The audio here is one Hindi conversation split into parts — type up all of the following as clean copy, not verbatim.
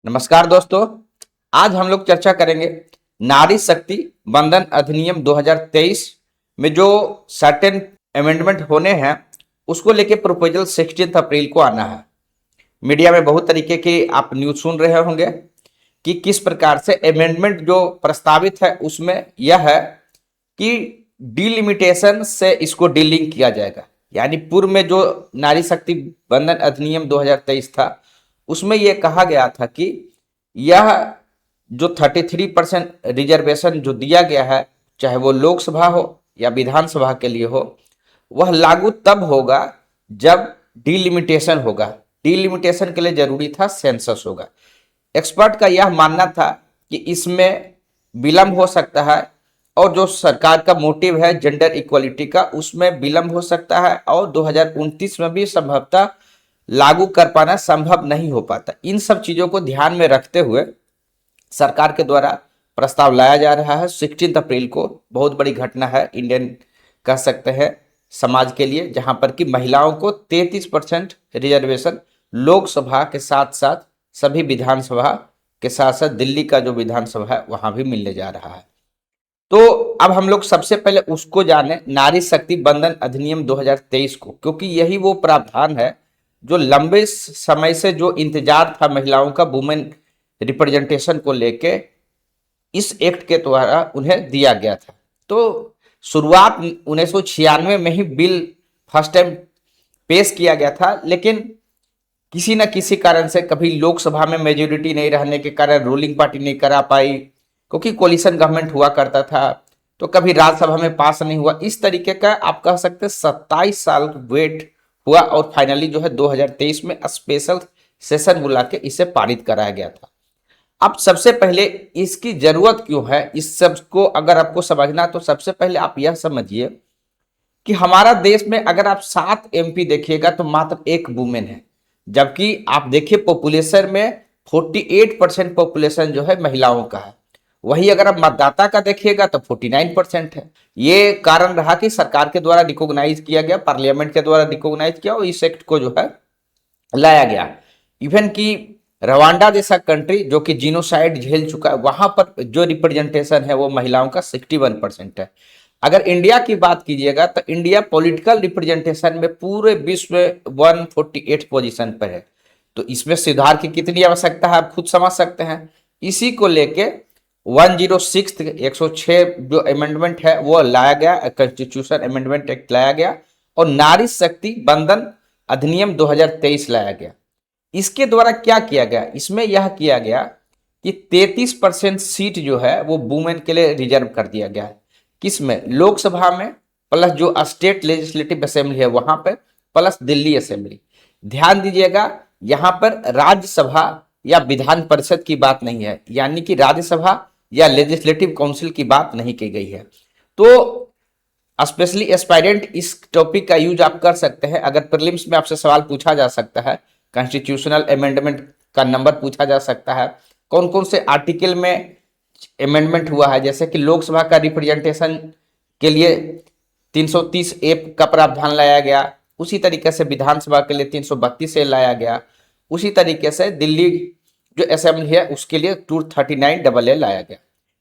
नमस्कार दोस्तों। आज हम लोग चर्चा करेंगे नारी शक्ति बंधन अधिनियम 2023 में जो सर्टेन अमेंडमेंट होने हैं उसको लेके प्रपोजल 16 अप्रैल को आना है। मीडिया में बहुत तरीके की आप न्यूज सुन रहे होंगे कि किस प्रकार से अमेंडमेंट जो प्रस्तावित है उसमें यह है कि डिलिमिटेशन से इसको डीलिंक किया जाएगा। यानी पूर्व में जो नारी शक्ति बंधन अधिनियम 2023 था उसमें यह कहा गया था कि यह जो 33% रिजर्वेशन जो दिया गया है, चाहे वो लोकसभा हो या विधानसभा के लिए हो, वह लागू तब होगा जब डिलिमिटेशन होगा। डिलिमिटेशन के लिए जरूरी था सेंसस होगा। एक्सपर्ट का यह मानना था कि इसमें विलंब हो सकता है और जो सरकार का मोटिव है जेंडर इक्वलिटी का, उसमें विलंब हो सकता है और 2029 में भी संभवतः लागू कर पाना संभव नहीं हो पाता। इन सब चीजों को ध्यान में रखते हुए सरकार के द्वारा प्रस्ताव लाया जा रहा है 16 अप्रैल को। बहुत बड़ी घटना है इंडियन कह सकते हैं समाज के लिए, जहां पर कि महिलाओं को 33% रिजर्वेशन लोकसभा के साथ साथ सभी विधानसभा के साथ साथ दिल्ली का जो विधानसभा है वहां भी मिलने जा रहा है। तो अब हम लोग सबसे पहले उसको जाने, नारी शक्ति बंधन अधिनियम 2023 को, क्योंकि यही वो प्रावधान है जो लंबे समय से जो इंतजार था महिलाओं का वुमेन रिप्रेजेंटेशन को लेके, इस एक्ट के द्वारा उन्हें दिया गया था। तो शुरुआत 1996 में ही बिल फर्स्ट टाइम पेश किया गया था, लेकिन किसी न किसी कारण से कभी लोकसभा में मेजोरिटी नहीं रहने के कारण रूलिंग पार्टी नहीं करा पाई, क्योंकि कोलिशन गवर्नमेंट हुआ करता था, तो कभी राज्यसभा में पास नहीं हुआ। इस तरीके का आप कह सकते हैं 27 साल वेट हुआ और फाइनली जो है 2023 में स्पेशल सेशन बुला के इसे पारित कराया गया था। अब सबसे पहले इसकी जरूरत क्यों है, इस सब को अगर आपको समझना तो सबसे पहले आप यह समझिए कि हमारा देश में अगर आप 7 एमपी देखिएगा तो मात्र एक वुमेन है, जबकि आप देखिए पॉपुलेशन में 48% पॉपुलेशन जो है महिलाओं का है। वही अगर आप मतदाता का देखिएगा तो 49% है। ये कारण रहा कि सरकार के द्वारा रिकॉग्नाइज किया गया, पार्लियामेंट के द्वारा रिकॉग्नाइज किया और इस एक्ट को जो है लाया गया। इवन कि रवांडा जैसा कंट्री जो कि जीनोसाइड झेल चुका है, वहां पर जो रिप्रेजेंटेशन है वो महिलाओं का 61% है। अगर इंडिया की बात कीजिएगा तो इंडिया पॉलिटिकल रिप्रेजेंटेशन में पूरे विश्व में 148 पोजीशन पर है। तो इसमें सुधार की कितनी आवश्यकता है आप खुद समझ सकते हैं। इसी को लेके 106 जो अमेंडमेंट है वो लाया गया, कॉन्स्टिट्यूशन अमेंडमेंट एक्ट लाया गया और नारी शक्ति बंधन अधिनियम 2023 लाया गया। इसके द्वारा क्या किया गया, इसमें यह किया गया कि 33% सीट जो है वो वुमेन के लिए रिजर्व कर दिया गया है। किसमें? लोकसभा में, प्लस जो स्टेट लेजिस्लेटिव असेंबली है वहां पर, प्लस दिल्ली असेंबली। ध्यान दीजिएगा यहां पर राज्यसभा या विधान परिषद की बात नहीं है, यानी कि राज्यसभा या लेजिस्लेटिव काउंसिल की बात नहीं की गई है। तो स्पेशली एस्पायरेंट इस टॉपिक का यूज आप कर सकते हैं। अगर प्रीलिम्स में आपसे सवाल पूछा जा सकता है, कॉन्स्टिट्यूशनल अमेंडमेंट का नंबर पूछा जा सकता है, कौन कौन से आर्टिकल में अमेंडमेंट हुआ है, जैसे कि लोकसभा का रिप्रेजेंटेशन के लिए 330 ए का प्रावधान लाया गया, उसी तरीके से विधानसभा के लिए 332 ए लाया गया, उसी तरीके से दिल्ली जो असेंबली है उसके लिए 239 डबल ए लाया गया।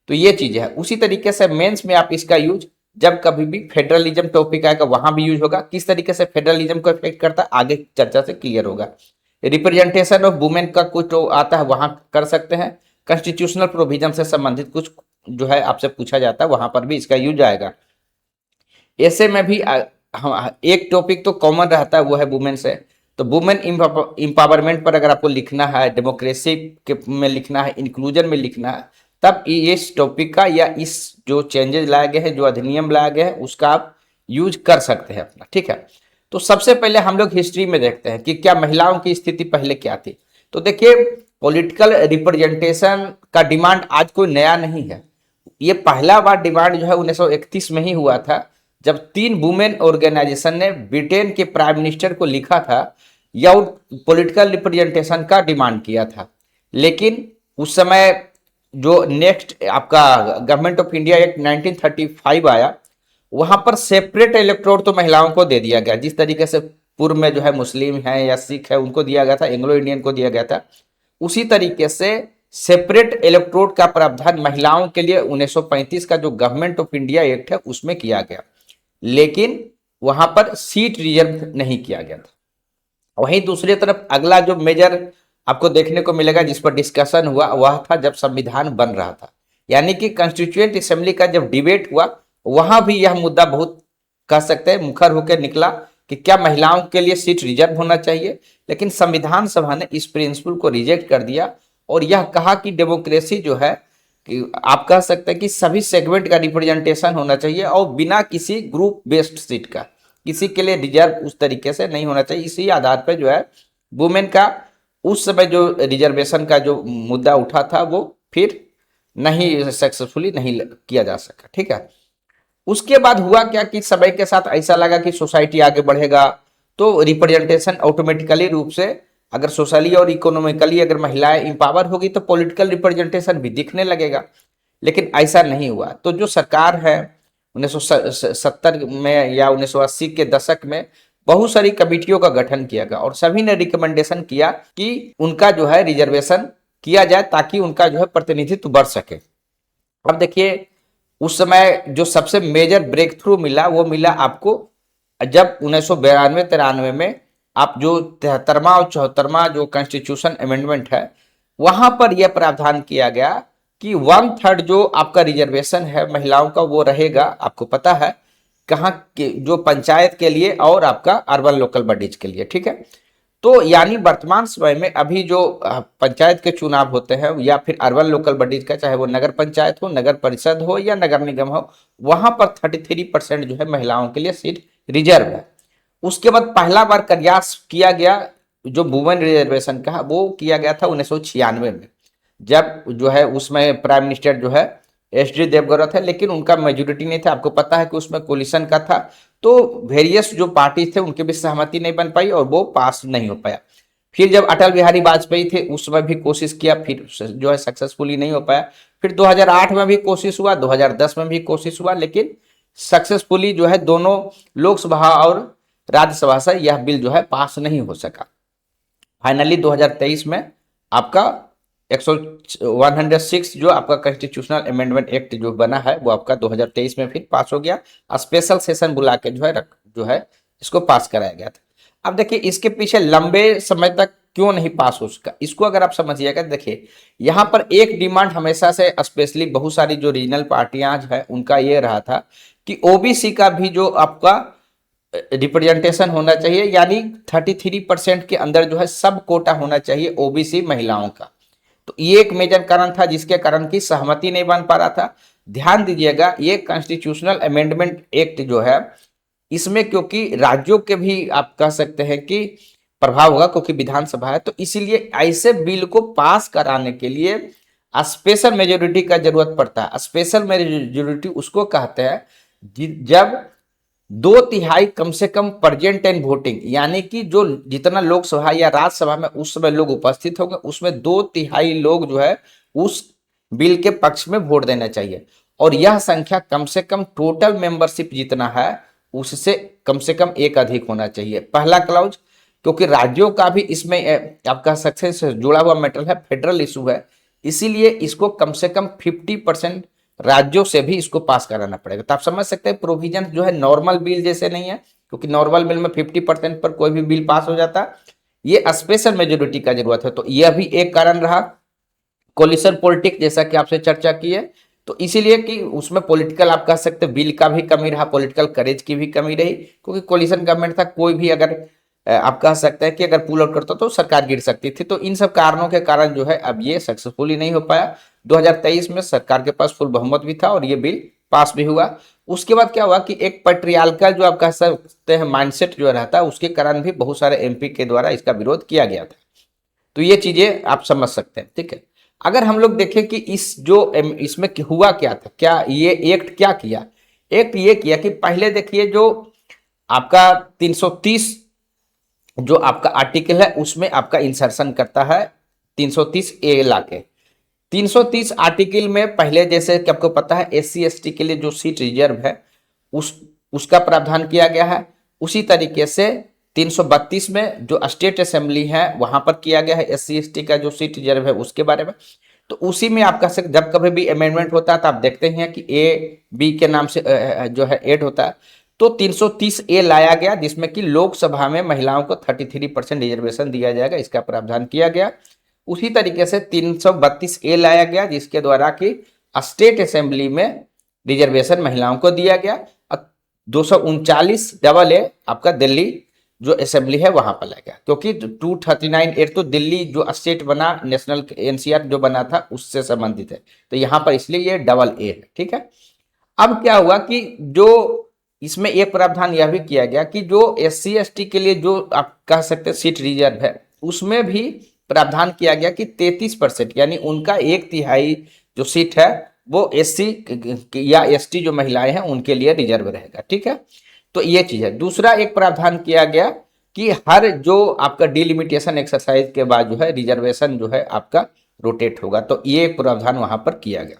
तो ये चीज है। उसी तरीके से मेंस में आप इसका यूज जब कभी भी फेडरलिज्म टॉपिक आएगा वहां भी यूज होगा। किस तरीके से फेडरलिज्म को इफेक्ट करता है आगे चर्चा से क्लियर होगा। रिप्रेजेंटेशन ऑफ वुमेन का कुछ तो आता है वहां कर सकते हैं। कॉन्स्टिट्यूशनल प्रोविजन से संबंधित कुछ जो है आपसे पूछा जाता है वहां पर भी इसका यूज आएगा। ऐसे में भी एक टॉपिक तो कॉमन रहता है वो है वुमेन से। तो वुमेन इंपावरमेंट पर अगर आपको लिखना है, डेमोक्रेसी के में लिखना है, इंक्लूजन में लिखना है, तब इस टॉपिक का या इस जो चेंजेस लाए गए हैं, जो अधिनियम लाए गए हैं, उसका आप यूज कर सकते हैं अपना। ठीक है। तो सबसे पहले हम लोग हिस्ट्री में देखते हैं कि क्या महिलाओं की स्थिति पहले क्या थी। तो देखिए पॉलिटिकल रिप्रेजेंटेशन का डिमांड आज कोई नया नहीं है। ये पहला बार डिमांड जो है 1931 में ही हुआ था, जब 3 वुमेन ऑर्गेनाइजेशन ने ब्रिटेन के प्राइम मिनिस्टर को लिखा था या पॉलिटिकल रिप्रेजेंटेशन का डिमांड किया था। लेकिन उस समय जो नेक्स्ट आपका गवर्नमेंट ऑफ इंडिया एक्ट 1935 आया, वहां पर सेपरेट इलेक्टोरेट तो महिलाओं को दे दिया गया। जिस तरीके से पूर्व में जो है मुस्लिम है या सिख है उनको दिया गया था, एंग्लो इंडियन को दिया गया था, उसी तरीके से सेपरेट इलेक्ट्रोड का प्रावधान महिलाओं के लिए 1935 का जो गवर्नमेंट ऑफ इंडिया एक्ट है उसमें किया गया, लेकिन वहां पर सीट रिजर्व नहीं किया गया था। वहीं दूसरी तरफ अगला जो मेजर आपको देखने को मिलेगा जिस पर डिस्कशन हुआ वह था जब संविधान बन रहा था, यानी कि कॉन्स्टिट्यूएंट असेंबली का जब डिबेट हुआ वहां भी यह मुद्दा बहुत कह सकते हैं मुखर होकर निकला कि क्या महिलाओं के लिए सीट रिजर्व होना चाहिए, लेकिन संविधान सभा ने इस प्रिंसिपल को रिजेक्ट कर दिया और यह कहा कि डेमोक्रेसी जो है कि आप कह सकते हैं कि सभी सेगमेंट का रिप्रेजेंटेशन होना चाहिए और बिना किसी ग्रुप बेस्ड सीट का, किसी के लिए रिजर्व उस तरीके से नहीं होना चाहिए। इसी आधार पर जो है वुमेन का उस समय जो रिजर्वेशन का जो मुद्दा उठा था वो फिर नहीं सक्सेसफुली नहीं किया जा सका। ठीक है, उसके बाद हुआ क्या कि समय के साथ ऐसा लगा कि सोसाइटी आगे बढ़ेगा तो रिप्रेजेंटेशन ऑटोमेटिकली रूप से अगर सोशली और इकोनॉमिकली अगर महिलाएं इंपावर होगी तो पॉलिटिकल रिप्रेजेंटेशन भी दिखने लगेगा, लेकिन ऐसा नहीं हुआ। तो जो सरकार है 1970 में या 1980 के दशक में बहुत सारी कमेटियों का गठन किया गया और सभी ने रिकमेंडेशन किया कि उनका जो है रिजर्वेशन किया जाए ताकि उनका जो है प्रतिनिधित्व बढ़ सके। अब देखिए उस समय जो सबसे मेजर ब्रेक थ्रू मिला वो मिला आपको जब 1992-93 में आप जो 73वां और 74वां जो कॉन्स्टिट्यूशन अमेंडमेंट है वहां पर यह प्रावधान किया गया कि 1/3 जो आपका रिजर्वेशन है महिलाओं का वो रहेगा, आपको पता है कहाँ के, जो पंचायत के लिए और आपका अर्बन लोकल बॉडीज के लिए। ठीक है, तो यानी वर्तमान समय में अभी जो पंचायत के चुनाव होते हैं या फिर अर्बन लोकल बॉडीज का, चाहे वो नगर पंचायत हो, नगर परिषद हो या नगर निगम हो, वहां पर 33% जो है महिलाओं के लिए सीट रिजर्व है। उसके बाद पहला बार प्रयास किया गया जो वुमेन रिजर्वेशन का वो किया गया था 1996 में, जब जो है उसमें प्राइम मिनिस्टर जो है एच डी देवगौड़ा थे, लेकिन उनका मेजोरिटी नहीं था। आपको पता है कि उसमें कोलिशन का था तो वेरियस जो पार्टी थे उनके भी सहमति नहीं बन पाई और वो पास नहीं हो पाया। फिर जब अटल बिहारी वाजपेयी थे उस समय भी कोशिश किया, फिर जो है सक्सेसफुली नहीं हो पाया। फिर 2008 में भी कोशिश हुआ, 2010 में भी कोशिश हुआ, लेकिन सक्सेसफुली जो है दोनों लोकसभा और राज्यसभा से यह बिल जो है पास नहीं हो सका। फाइनली 2023 में आपका 106 जो आपका कॉन्स्टिट्यूशनल अमेंडमेंट एक्ट जो बना है वो आपका 2023 में फिर पास हो गया। स्पेशल सेशन बुला के जो है इसको पास कराया गया था। अब देखिए इसके पीछे लंबे समय तक क्यों नहीं पास हो सका, इसको अगर आप समझिएगा, देखिए यहाँ पर एक डिमांड हमेशा से स्पेशली बहुत सारी जो रीजनल पार्टियां है उनका ये रहा था कि ओबीसी का भी जो आपका रिप्रेजेंटेशन होना चाहिए, यानी 33% के अंदर जो है सब कोटा होना चाहिए ओबीसी महिलाओं का। तो ये एक मेजर कारण था जिसके कारण की सहमति नहीं बन पा रहा था। ध्यान दीजिएगा ये कॉन्स्टिट्यूशनल अमेंडमेंट एक्ट जो है इसमें क्योंकि राज्यों के भी आप कह सकते हैं कि प्रभाव होगा क्योंकि विधानसभा है, तो इसीलिए ऐसे बिल को पास कराने के लिए स्पेशल मेजोरिटी का जरूरत पड़ता है। स्पेशल मेजोरिटी उसको कहते हैं जब 2/3 कम से कम प्रेजेंट एंड वोटिंग, यानी कि जो जितना लोकसभा या राज्यसभा में उस समय लोग उपस्थित होंगे उसमें 2/3 लोग जो है उस बिल के पक्ष में वोट देना चाहिए और यह संख्या कम से कम टोटल मेंबरशिप जितना है उससे कम से कम एक अधिक होना चाहिए। पहला क्लाउज क्योंकि राज्यों का भी इसमें आपका सक्सेस जुड़ा हुआ मैटर है, फेडरल इशू है, इसीलिए इसको कम से कम 50% राज्यों से भी इसको पास कराना पड़ेगा। तो आप समझ सकते हैं प्रोविजन जो है नॉर्मल बिल जैसे नहीं है, क्योंकि नॉर्मल बिल में 50% पर कोई भी बिल पास हो जाता, ये स्पेशल मेजोरिटी का जरूरत है। तो यह भी एक कारण रहा। कोलिशन पॉलिटिक्स जैसा कि आपसे चर्चा की है, तो इसीलिए कि उसमें पॉलिटिकल आप कह सकते हैं बिल का भी कमी रहा, पॉलिटिकल करेज की भी कमी रही, क्योंकि कोलिशन गवर्नमेंट था, कोई भी अगर आप कह सकते हैं कि अगर पुल आउट करता तो सरकार गिर सकती थी। तो इन सब कारणों के कारण जो है अब ये सक्सेसफुली नहीं हो पाया। 2023 में सरकार के पास फुल बहुमत भी था और ये बिल पास भी हुआ। उसके बाद क्या हुआ कि एक पैट्रियार्कल जो आप कह सकते हैं माइंडसेट जो रहता है उसके कारण भी बहुत सारे एमपी के द्वारा इसका विरोध किया गया था। तो ये चीजें आप समझ सकते हैं। ठीक है, अगर हम लोग देखें कि इसमें हुआ क्या था, क्या ये एक्ट क्या किया, एक्ट ये किया कि पहले देखिए जो आपका 330 जो आपका आर्टिकल है उसमें आपका इंसर्शन करता है 330 ए लाके 330 आर्टिकल में पहले जैसे कि आपको पता है एससी एसटी के लिए जो सीट रिजर्व है उसका प्रावधान किया गया है। उसी तरीके से 332 में जो स्टेट असेंबली है वहां पर किया गया है SC ST का जो सीट रिजर्व है उसके बारे में। तो उसी में आपका जब कभी भी अमेंडमेंट होता है तो आप देखते हैं कि A B के नाम से जो है ऐड होता है। तो 330A लाया गया जिसमें कि लोकसभा में महिलाओं को 33% रिजर्वेशन दिया जाएगा, इसका प्रावधान किया गया। उसी तरीके से 332A लाया गया जिसके द्वारा कि स्टेट असेंबली में रिजर्वेशन महिलाओं को दिया गया। 239AA आपका दिल्ली जो असेंबली है वहां पर लाया गया, क्योंकि 239A तो दिल्ली जो स्टेट बना, नेशनल NCR जो बना था उससे संबंधित है, तो यहां पर इसलिए ये AA है। ठीक है। अब क्या हुआ कि जो इसमें एक प्रावधान यह भी किया गया कि जो SC ST के लिए जो आप कह सकते हैं सीट रिजर्व है उसमें भी प्रावधान किया गया कि 33% यानी उनका 1/3 जो सीट है वो SC या ST जो महिलाएं हैं उनके लिए रिजर्व रहेगा। ठीक है। तो ये चीज है। दूसरा एक प्रावधान किया गया कि हर जो आपका डिलिमिटेशन एक्सरसाइज के बाद जो है रिजर्वेशन जो है आपका रोटेट होगा, तो ये एक प्रावधान वहां पर किया गया।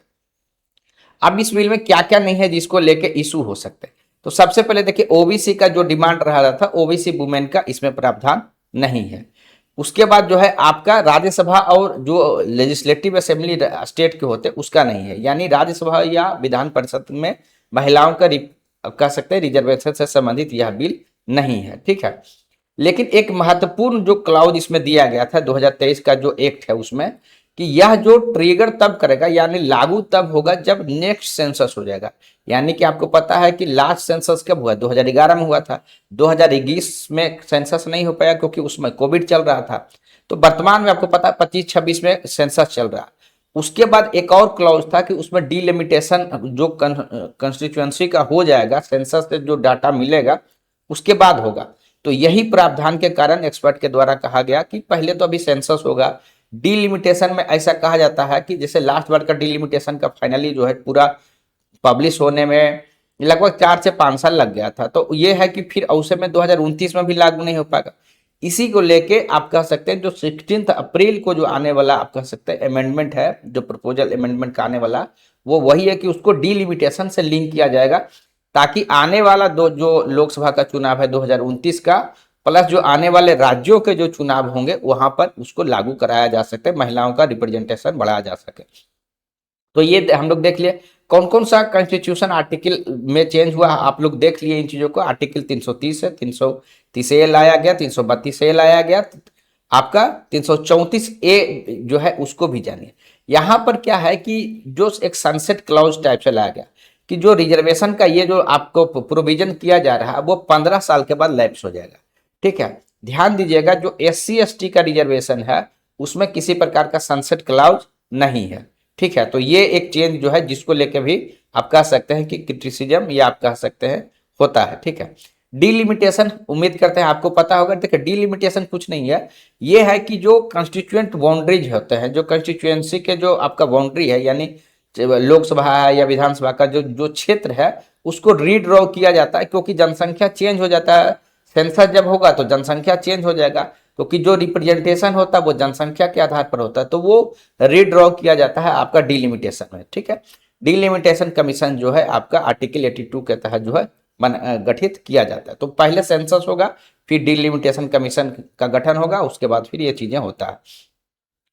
अब इस बिल में क्या क्या नहीं है जिसको लेके इशू हो सकते हैं, तो सबसे पहले देखिए OBC का जो डिमांड रहा था OBC वुमेन का इसमें प्रावधान नहीं है। उसके बाद जो है आपका राज्यसभा और जो लेजिस्लेटिव असेंबली स्टेट के होते उसका नहीं है, यानी राज्यसभा या विधान परिषद में महिलाओं का कह सकते हैं रिजर्वेशन से संबंधित यह बिल नहीं है। ठीक है। लेकिन एक महत्वपूर्ण जो क्लाउज इसमें दिया गया था 2023 का जो एक्ट है उसमें कि यह जो ट्रिगर तब करेगा यानी लागू तब होगा जब नेक्स्ट सेंसस हो जाएगा। यानी कि आपको पता है कि लास्ट सेंसस कब हुआ, 2011 में हुआ था। 2021 में सेंसस नहीं हो पाया क्योंकि उसमें कोविड चल रहा था। तो वर्तमान में आपको पता है 25-26 में सेंसस चल रहा। उसके बाद एक और क्लॉज था कि उसमें डिलिमिटेशन जो कंस्टिट्यूएंसी का हो जाएगा, सेंसस से जो डाटा मिलेगा उसके बाद होगा। तो यही प्रावधान के कारण एक्सपर्ट के द्वारा कहा गया कि पहले तो अभी सेंसस होगा। डिलिमिटेशन में ऐसा कहा जाता है कि जैसे लास्ट बार का डिलिमिटेशन का फाइनली जो है पूरा पब्लिश होने में लगभग 4 से 5 साल लग गया था, तो ये है कि फिर औसे में 2029 में भी लागू नहीं हो पाएगा। इसी को लेके आप कह सकते हैं जो 16 अप्रैल को जो आने वाला आप कह सकते हैं अमेंडमेंट है, जो प्रपोजल अमेंडमेंट का आने वाला वो वही है कि उसको डिलिमिटेशन से लिंक किया जाएगा, ताकि आने वाला जो लोकसभा का चुनाव है 2029 का प्लस जो आने वाले राज्यों के जो चुनाव होंगे वहां पर उसको लागू कराया जा सके, महिलाओं का रिप्रेजेंटेशन बढ़ाया जा सके। तो ये हम लोग देख लिए कौन कौन सा कॉन्स्टिट्यूशन आर्टिकल में चेंज हुआ, आप लोग देख लिए इन चीजों को। आर्टिकल 330 है, 330A लाया गया, 332A लाया गया, आपका 334A जो है उसको भी जानिए। यहां पर क्या है कि जो एक सनसेट क्लॉज टाइप से लाया गया कि जो रिजर्वेशन का ये जो आपको प्रोविजन किया जा रहा है वो 15 साल के बाद लैप्स हो जाएगा। ठीक है। ध्यान दीजिएगा जो SC ST का रिजर्वेशन है उसमें किसी प्रकार का सनसेट क्लॉज नहीं है। ठीक है। तो ये एक चेंज जो है जिसको लेके भी आप कह सकते हैं कि क्रिटिसिज्म या आप कह सकते हैं होता है। ठीक है। डिलिमिटेशन उम्मीद करते हैं आपको पता होगा। देखिए डिलिमिटेशन कुछ नहीं है, ये है कि जो कंस्टिट्यूएंट बाउंड्रीज होते हैं, जो कंस्टिट्यूएंसी के जो आपका बाउंड्री है यानी लोकसभा है या विधानसभा का जो जो क्षेत्र है उसको रीड्रॉ किया जाता है, क्योंकि जनसंख्या चेंज हो जाता है। सेंसस जब होगा तो जनसंख्या चेंज हो जाएगा, क्योंकि जो रिप्रेजेंटेशन होता है वो जनसंख्या के आधार पर होता है, तो वो रीड्रॉ किया जाता है आपका डिलिमिटेशन में। ठीक है। डिलिमिटेशन कमीशन जो है आपका आर्टिकल 82 के तहत जो है गठित किया जाता है। तो पहले सेंसस होगा, फिर डिलिमिटेशन कमीशन का गठन होगा, उसके बाद फिर ये चीजें होता है।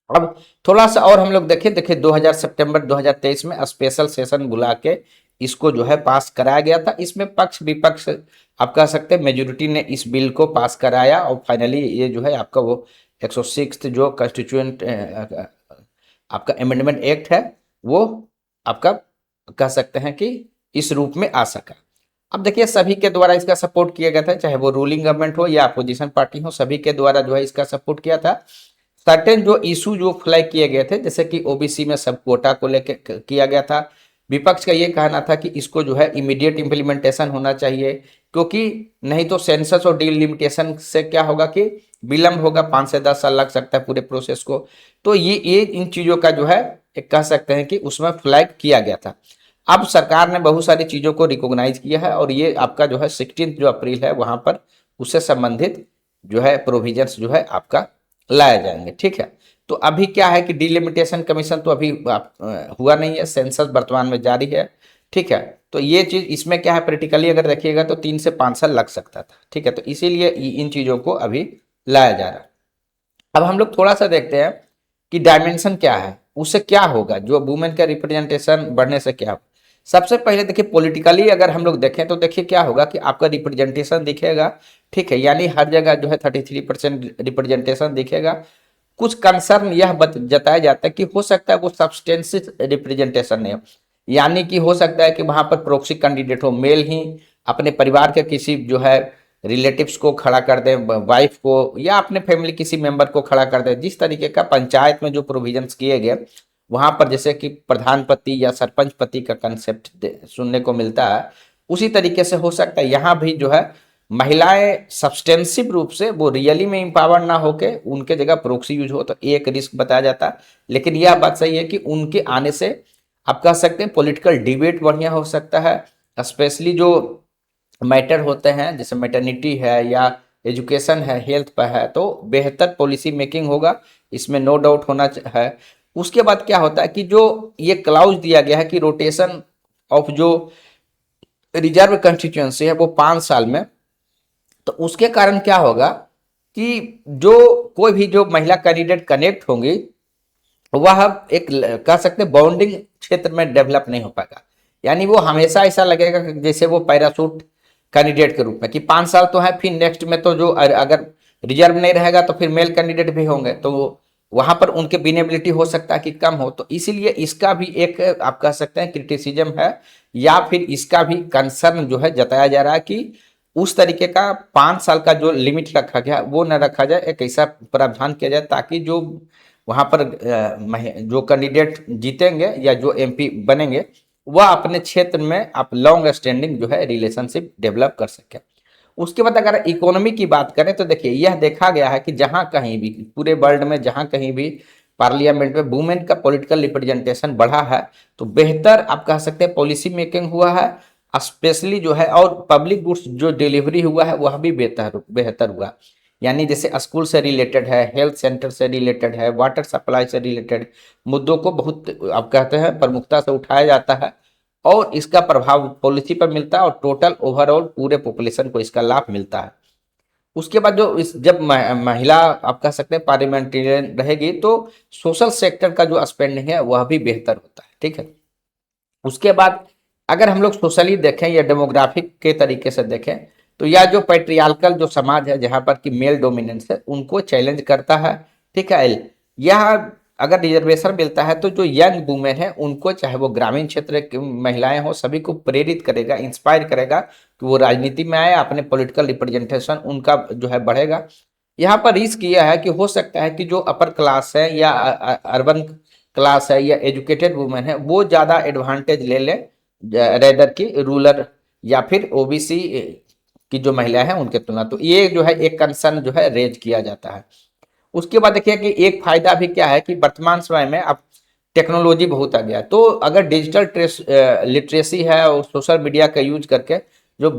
अब थोड़ा सा और हम लोग देखें, देखिए 2000 सितंबर 2023 में स्पेशल सेशन बुला के इसको जो है पास कराया गया था। इसमें पक्ष विपक्ष आप कह सकते हैं मेजोरिटी ने इस बिल को पास कराया और फाइनली ये जो है आपका वो 106 जो कंस्टिट्यूएंट आपका अमेंडमेंट एक्ट है वो आपका कह सकते हैं कि इस रूप में आ सका। अब देखिए सभी के द्वारा इसका सपोर्ट किया गया था, चाहे वो रूलिंग गवर्नमेंट हो या अपोजिशन पार्टी हो, सभी के द्वारा जो है इसका सपोर्ट किया था। सर्टेन जो इशू जो फ्लैग किए गए थे, जैसे कि OBC में सब कोटा को लेकर किया गया था। विपक्ष का ये कहना था कि इसको जो है इमीडिएट इम्प्लीमेंटेशन होना चाहिए, क्योंकि नहीं तो सेंसस और डिलिमिटेशन से क्या होगा कि विलंब होगा, 5 से 10 साल लग सकता है पूरे प्रोसेस को। तो ये इन चीजों का जो है एक कह सकते हैं कि उसमें फ्लैग किया गया था। अब सरकार ने बहुत सारी चीजों को रिकॉग्नाइज किया है और ये आपका जो है 16 जो अप्रैल है वहां पर उससे संबंधित जो है प्रोविजंस जो है आपका लाए जाएंगे। ठीक है। तो अभी क्या है कि डिलिमिटेशन कमीशन तो अभी हुआ नहीं है, सेंसस वर्तमान में जारी है। ठीक है। तो ये चीज इसमें क्या है, प्रैक्टिकली अगर देखिएगा तो 3 से 5 साल लग सकता था। ठीक है, तो इसीलिए इन चीजों को अभी लाया जा रहा है। अब हम लोग थोड़ा सा देखते हैं कि डायमेंशन क्या है, उससे क्या होगा, जो वुमेन का रिप्रेजेंटेशन बढ़ने से क्या होगा। सबसे पहले देखिए पॉलिटिकली अगर हम लोग देखें तो देखिए क्या होगा कि आपका रिप्रेजेंटेशन दिखेगा। ठीक है, यानी हर जगह जो है 33% रिप्रेजेंटेशन दिखेगा। कुछ कंसर्न यह जताया जाता है कि हो सकता है वो सब्सटेंसिव रिप्रेजेंटेशन नहीं हो, यानी कि हो सकता है कि वहां पर प्रोक्सी कैंडिडेट हो, मेल ही अपने परिवार के किसी जो है रिलेटिव्स को खड़ा कर दे, वाइफ को या अपने फैमिली किसी मेंबर को खड़ा कर दे। जिस तरीके का पंचायत में जो प्रोविजंस किए गए वहां पर जैसे कि प्रधान पति या सरपंच पति का कंसेप्ट सुनने को मिलता है, उसी तरीके से हो सकता है यहाँ भी जो है महिलाएं सब्सटेंसिव रूप से वो रियली में इंपावर ना होके उनके जगह प्रोक्सी यूज हो, तो एक रिस्क बताया जाता है। लेकिन यह बात सही है कि उनके आने से आप कह सकते हैं पॉलिटिकल डिबेट बढ़िया हो सकता है, स्पेशली जो मैटर होते हैं जैसे मैटरनिटी है या एजुकेशन है, हेल्थ पर है, तो बेहतर पॉलिसी मेकिंग होगा, इसमें नो डाउट होना है। उसके बाद क्या होता है कि जो ये क्लाउज दिया गया है कि रोटेशन ऑफ जो रिजर्व कंस्टिट्यूएंसी है वो 5 साल में, तो उसके कारण क्या होगा कि जो कोई भी जो महिला कैंडिडेट कनेक्ट होंगी वह एक कह सकते हैं बाउंडिंग क्षेत्र में डेवलप नहीं हो पाएगा। यानी वो हमेशा ऐसा लगेगा कि जैसे वो पैरासूट कैंडिडेट के रूप में कि 5 साल तो है, फिर नेक्स्ट में तो जो अगर रिजर्व नहीं रहेगा तो फिर मेल कैंडिडेट भी होंगे, तो वहां पर उनके विनेबिलिटी हो सकता है कि कम हो। तो इसीलिए इसका भी एक आप कह सकते हैं क्रिटिसिज्म है, या फिर इसका भी कंसर्न जो है जताया जा रहा है कि उस तरीके का 5 साल का जो लिमिट रखा गया वो न रखा जाए, एक ऐसा प्रावधान किया जाए ताकि जो वहां पर जो कैंडिडेट जीतेंगे या जो एमपी बनेंगे वह अपने क्षेत्र में आप लॉन्ग स्टैंडिंग जो है रिलेशनशिप डेवलप कर सके। उसके बाद अगर इकोनॉमी की बात करें तो देखिए यह देखा गया है कि जहां कहीं भी पूरे वर्ल्ड में जहां कहीं भी पार्लियामेंट में वुमेन का पॉलिटिकल रिप्रेजेंटेशन बढ़ा है तो बेहतर आप कह सकते हैं पॉलिसी मेकिंग हुआ है, स्पेशली जो है, और पब्लिक गुड्स जो डिलीवरी हुआ है वह भी बेहतर बेहतर हुआ। यानी जैसे स्कूल से रिलेटेड है, हेल्थ सेंटर से रिलेटेड है, वाटर सप्लाई से रिलेटेड मुद्दों को बहुत आप कहते हैं प्रमुखता से उठाया जाता है और इसका प्रभाव पॉलिसी पर मिलता है और टोटल ओवरऑल पूरे पॉपुलेशन को इसका लाभ मिलता है। उसके बाद जो इस जब महिला आप कह सकते हैं पार्लियामेंटेरियन रहेगी तो सोशल सेक्टर का जो स्पेंडिंग है वह भी बेहतर होता है। ठीक है, उसके बाद अगर हम लोग सोशली देखें या डेमोग्राफिक के तरीके से देखें तो यह जो पैट्रियार्कल जो समाज है जहां पर कि मेल डोमिनेंस है उनको चैलेंज करता है। ठीक है, यह अगर रिजर्वेशन मिलता है तो जो यंग वुमेन है उनको, चाहे वो ग्रामीण क्षेत्र की महिलाएं हो, सभी को प्रेरित करेगा, इंस्पायर करेगा कि वो राजनीति में आए, अपने पॉलिटिकल रिप्रेजेंटेशन उनका जो है बढ़ेगा। यहाँ पर रिस्क यह है कि हो सकता है कि जो अपर क्लास है या अर्बन क्लास है या एजुकेटेड वुमेन है वो ज़्यादा एडवांटेज ले ले रेदर की रूरल या फिर ओबीसी की जो महिला है उनके तुलना, तो ये जो है एक कंसर्न जो है रेज किया जाता है। उसके बाद देखिए कि एक फायदा भी क्या है कि वर्तमान समय में अब टेक्नोलॉजी बहुत आ गया, तो अगर डिजिटल लिटरेसी है और सोशल मीडिया का यूज करके जो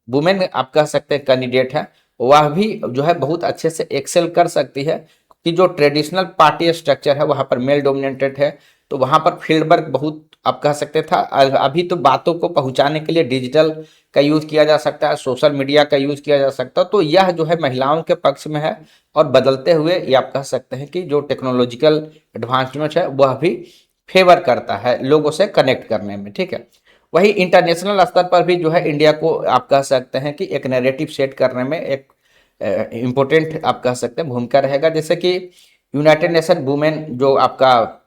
वुमेन आप कह सकते हैं कैंडिडेट है वह भी जो है बहुत अच्छे से एक्सेल कर सकती है कि जो ट्रेडिशनल पार्टी स्ट्रक्चर है वहां पर मेल डोमिनेटेड है, तो वहां पर फील्ड वर्क बहुत आप कह सकते था। अभी तो बातों को पहुंचाने के लिए डिजिटल का यूज किया जा सकता है, सोशल मीडिया का यूज किया जा सकता है, तो यह जो है महिलाओं के पक्ष में है और बदलते हुए ये आप कह सकते हैं कि जो टेक्नोलॉजिकल एडवांसमेंट है वह भी फेवर करता है लोगों से कनेक्ट करने में। ठीक है, वही इंटरनेशनल स्तर पर भी जो है इंडिया को आप कह सकते हैं कि एक नैरेटिव सेट करने में एक इम्पोर्टेंट आप कह सकते हैं भूमिका रहेगा। जैसे कि यूनाइटेड नेशन वुमेन जो आपका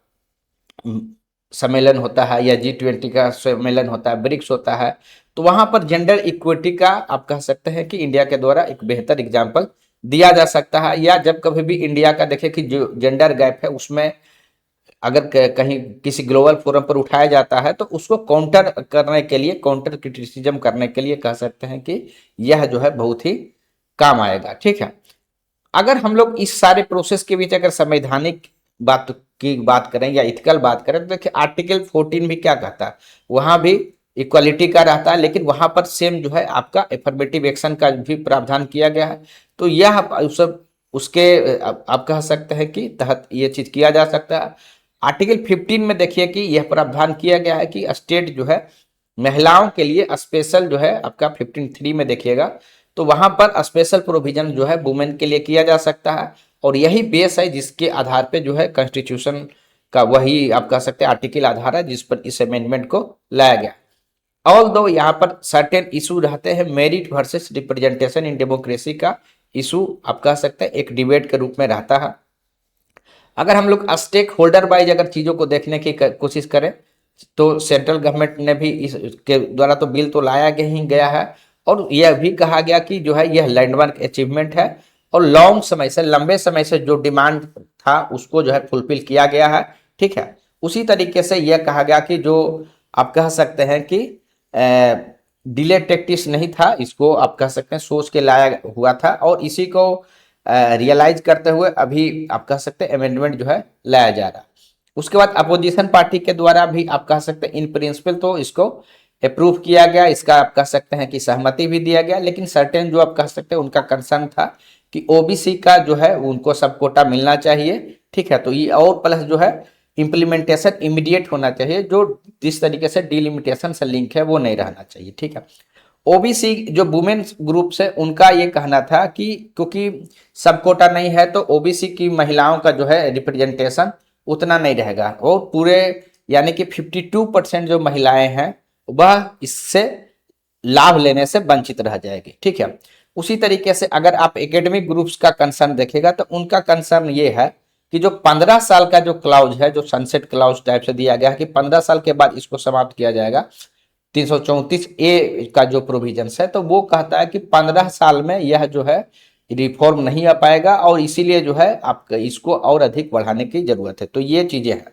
सम्मेलन होता है या G20 का सम्मेलन होता है, ब्रिक्स होता है, तो वहां पर जेंडर इक्विटी का आप कह सकते हैं कि इंडिया के द्वारा एक बेहतर एग्जाम्पल दिया जा सकता है। या जब कभी भी इंडिया का देखें कि जो जेंडर गैप है उसमें अगर कहीं किसी ग्लोबल फोरम पर उठाया जाता है तो उसको काउंटर करने के लिए, काउंटर क्रिटिसिज्म करने के लिए कह सकते हैं कि यह जो है बहुत ही काम आएगा। ठीक है, अगर हम लोग इस सारे प्रोसेस के बीच अगर संवैधानिक बात करें या इथिकल बात करें तो देखिए आर्टिकल 14 भी क्या कहता है, वहां भी इक्वालिटी का रहता है, लेकिन वहां पर सेम जो है आपका एफर्मेटिव एक्शन का भी प्रावधान किया गया है। तो यह सब उसके आप कह सकते हैं कि तहत ये चीज किया जा सकता है। आर्टिकल 15 में देखिए कि यह प्रावधान किया गया है कि स्टेट जो है महिलाओं के लिए स्पेशल जो है आपका 15(3) में देखिएगा, तो वहां पर स्पेशल प्रोविजन जो है वुमेन के लिए किया जा सकता है, और यही बेस है जिसके आधार पे जो है कॉन्स्टिट्यूशन का वही आप कह सकते हैं आर्टिकल आधार है जिस पर इस अमेंडमेंट को लाया गया। ऑल दो यहाँ पर सर्टेन इशू रहते हैं, merit versus representation in democracy का इशू आप कह सकते हैं एक डिबेट के रूप में रहता है। अगर हम लोग स्टेक होल्डर वाइज अगर चीज़ों को देखने की कोशिश करें तो सेंट्रल गवर्नमेंट ने भी इसके द्वारा तो बिल तो लाया ही गया है, और यह भी कहा गया कि जो है यह लैंडमार्क अचीवमेंट है, और लॉन्ग समय से लंबे समय से जो डिमांड था उसको जो है फुलफिल किया गया है। ठीक है, उसी तरीके से यह कहा गया कि जो आप कह सकते हैं कि डिले टेक्टिस नहीं था, इसको आप कह सकते हैं सोच के लाया हुआ था, और इसी को रियलाइज करते हुए अभी आप कह सकते हैं अमेंडमेंट जो है लाया जा रहा है। उसके बाद अपोजिशन पार्टी के द्वारा भी आप कह सकते हैं इन प्रिंसिपल तो इसको अप्रूव किया गया, इसका आप कह सकते हैं कि सहमति भी दिया गया, लेकिन सर्टेन जो आप कह सकते हैं उनका कंसर्न था कि ओबीसी का जो है उनको सब कोटा मिलना चाहिए। ठीक है, तो ये और प्लस जो है इम्प्लीमेंटेशन इमीडिएट होना चाहिए, जो जिस तरीके से डिलिमिटेशन से लिंक है वो नहीं रहना चाहिए। ठीक है, ओबीसी जो वुमेन ग्रुप से उनका ये कहना था कि क्योंकि सब कोटा नहीं है तो ओबीसी की महिलाओं का जो है रिप्रेजेंटेशन उतना नहीं रहेगा, और पूरे यानी कि 52% जो महिलाएं हैं वह इससे लाभ लेने से वंचित रह जाएगी। ठीक है, उसी तरीके से अगर आप एकेडमिक ग्रुप्स का कंसर्न देखेगा तो उनका कंसर्न ये है कि जो 15 साल का जो क्लाउज है, जो सनसेट क्लाउज टाइप से दिया गया है कि 15 साल के बाद इसको समाप्त किया जाएगा, 334A का जो प्रोविजन है, तो वो कहता है कि 15 साल में यह जो है रिफॉर्म नहीं आ पाएगा, और इसीलिए जो है आप इसको और अधिक बढ़ाने की जरूरत है। तो ये चीजें हैं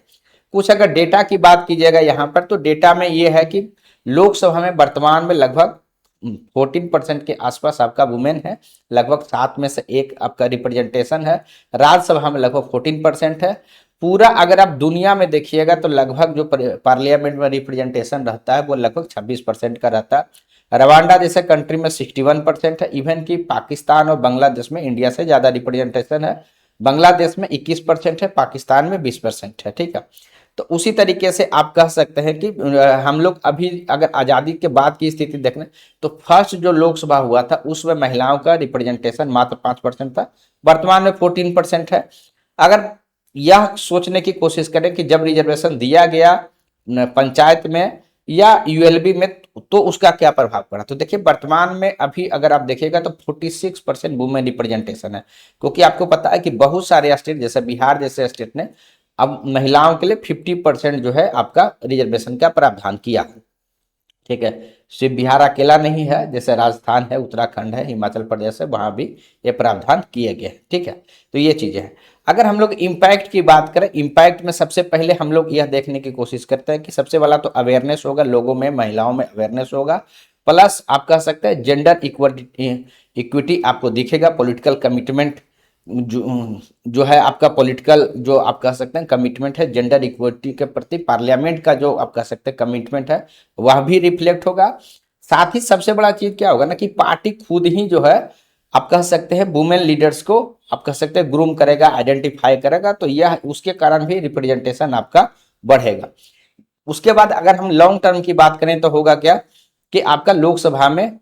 कुछ। अगर डेटा की बात कीजिएगा यहाँ पर, तो डेटा में ये है कि लोकसभा में वर्तमान में लगभग 14% के आसपास आपका वुमेन है, लगभग 7 में से 1 आपका रिप्रेजेंटेशन है। राज्यसभा में लगभग 14% है। पूरा अगर आप दुनिया में देखिएगा तो लगभग जो पार्लियामेंट में रिप्रेजेंटेशन रहता है वो लगभग 26% का रहता है। रवांडा जैसे कंट्री में 61% है। इवन कि पाकिस्तान और बांग्लादेश में इंडिया से ज्यादा रिप्रेजेंटेशन है। बांग्लादेश में 21% है, पाकिस्तान में 20% है। ठीक है, तो उसी तरीके से आप कह सकते हैं कि हम लोग अभी अगर आज़ादी के बाद की स्थिति देखें तो फर्स्ट जो लोकसभा हुआ था उसमें महिलाओं का रिप्रेजेंटेशन मात्र 5% था, वर्तमान में 14% है। अगर यह सोचने की कोशिश करें कि जब रिजर्वेशन दिया गया पंचायत में या यूएलबी में तो उसका क्या प्रभाव पड़ा, तो देखिए वर्तमान में अभी अगर आप देखिएगा तो 46% वुमेन रिप्रेजेंटेशन है, क्योंकि आपको पता है कि बहुत सारे स्टेट जैसे बिहार जैसे स्टेट ने अब महिलाओं के लिए 50% जो है आपका रिजर्वेशन का प्रावधान किया है। ठीक है, सिर्फ बिहार अकेला नहीं है, जैसे राजस्थान है, उत्तराखंड है, हिमाचल प्रदेश है, वहां भी ये प्रावधान किए गए हैं। ठीक है, तो ये चीजें हैं। अगर हम लोग इम्पैक्ट की बात करें, इम्पैक्ट में सबसे पहले हम लोग यह देखने की कोशिश करते हैं कि सबसे पहला तो अवेयरनेस होगा, लोगों में महिलाओं में अवेयरनेस होगा, प्लस आप कह सकते हैं जेंडर इक्विटी आपको दिखेगा, पॉलिटिकल कमिटमेंट जो है आपका पॉलिटिकल जो आप कह सकते हैं कमिटमेंट है जेंडर इक्वलिटी के प्रति, पार्लियामेंट का जो आप कह सकते हैं कमिटमेंट है वह भी रिफ्लेक्ट होगा। साथ ही सबसे बड़ा चीज क्या होगा ना कि पार्टी खुद ही जो है आप कह सकते हैं वुमेन लीडर्स को आप कह सकते हैं ग्रूम करेगा, आइडेंटिफाई करेगा, तो यह उसके कारण भी रिप्रेजेंटेशन आपका बढ़ेगा। उसके बाद अगर हम लॉन्ग टर्म की बात करें तो होगा क्या कि आपका लोकसभा में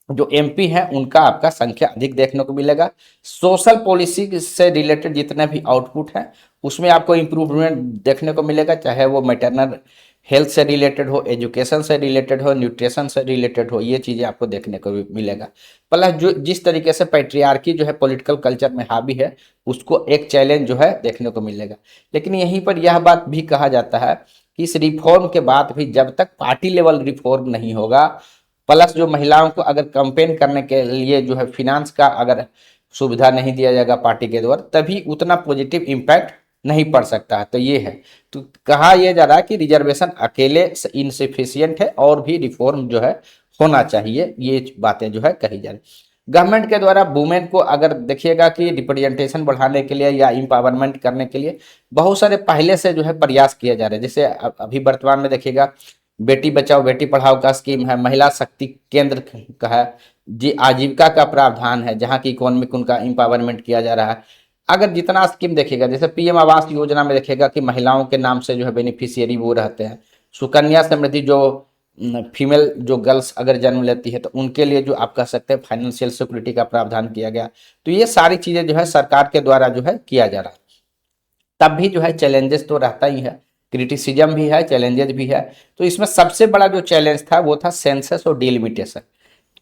जो एमपी हैं उनका आपका संख्या अधिक देखने को मिलेगा। सोशल पॉलिसी से रिलेटेड जितने भी आउटपुट हैं उसमें आपको इम्प्रूवमेंट देखने को मिलेगा, चाहे वो मैटरनल हेल्थ से रिलेटेड हो, एजुकेशन से रिलेटेड हो, न्यूट्रिशन से रिलेटेड हो, ये चीज़ें आपको देखने को मिलेगा। प्लस जो जिस तरीके से पैट्रियार्की जो है पॉलिटिकल कल्चर में हावी है उसको एक चैलेंज जो है देखने को मिलेगा। लेकिन यहीं पर यह बात भी कहा जाता है कि इस रिफॉर्म के बाद भी जब तक पार्टी लेवल रिफॉर्म नहीं होगा, प्लस जो महिलाओं को अगर कंपेन करने के लिए जो है फिनांस का अगर सुविधा नहीं दिया जाएगा पार्टी के द्वारा, तभी उतना पॉजिटिव इम्पैक्ट नहीं पड़ सकता है। तो ये है, तो कहा यह जा रहा है कि रिजर्वेशन अकेले इनसफिशियंट है और भी रिफॉर्म जो है होना चाहिए, ये बातें जो है कही जा रही। गवर्नमेंट के द्वारा वुमेन को अगर देखिएगा कि रिप्रेजेंटेशन बढ़ाने के लिए या इम्पावरमेंट करने के लिए बहुत सारे पहले से जो है प्रयास किए जा रहे हैं। जैसे अभी वर्तमान में देखिएगा बेटी बचाओ बेटी पढ़ाओ का स्कीम है, महिला शक्ति केंद्र का है जी, आजीविका का प्रावधान है जहाँ की इकोनॉमिक उनका इम्पावरमेंट किया जा रहा है। अगर जितना स्कीम देखेगा, जैसे पीएम आवास योजना में देखेगा कि महिलाओं के नाम से जो है बेनिफिशियरी वो रहते हैं। सुकन्या समृद्धि जो फीमेल जो गर्ल्स अगर जन्म लेती है तो उनके लिए जो आप कह सकते हैं फाइनेंशियल सिक्योरिटी का प्रावधान किया गया। तो ये सारी चीज़ें जो है सरकार के द्वारा जो है किया जा रहा है। तब भी जो है चैलेंजेस तो रहता ही है, क्रिटिसिज्म भी है, चैलेंजेस भी है। तो इसमें सबसे बड़ा जो चैलेंज था वो था सेंसस और डिलिमिटेशन।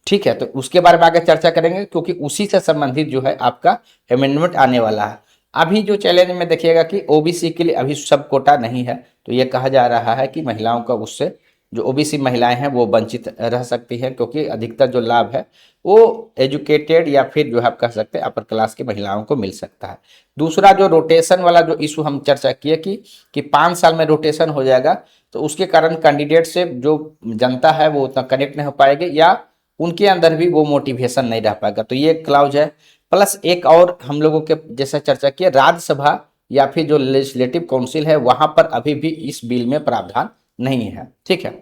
ठीक है, तो उसके बारे में आगे चर्चा करेंगे क्योंकि उसी से संबंधित जो है आपका अमेंडमेंट आने वाला है। अभी जो चैलेंज में देखिएगा कि ओबीसी के लिए अभी सब कोटा नहीं है, तो ये कहा जा रहा है कि महिलाओं का उससे जो ओबीसी महिलाएं हैं वो वंचित रह सकती हैं, क्योंकि अधिकतर जो लाभ है वो एजुकेटेड या फिर जो है आप कह सकते हैं अपर क्लास की महिलाओं को मिल सकता है। दूसरा जो रोटेशन वाला जो इशू हम चर्चा किए कि 5 साल में रोटेशन हो जाएगा, तो उसके कारण कैंडिडेट से जो जनता है वो उतना कनेक्ट नहीं हो पाएगी या उनके अंदर भी वो मोटिवेशन नहीं रह पाएगा। तो ये क्लाउज है। प्लस एक और हम लोगों के जैसा चर्चा किया, राज्यसभा या फिर जो लेजिस्लेटिव काउंसिल है वहां पर अभी भी इस बिल में प्रावधान नहीं है। ठीक है,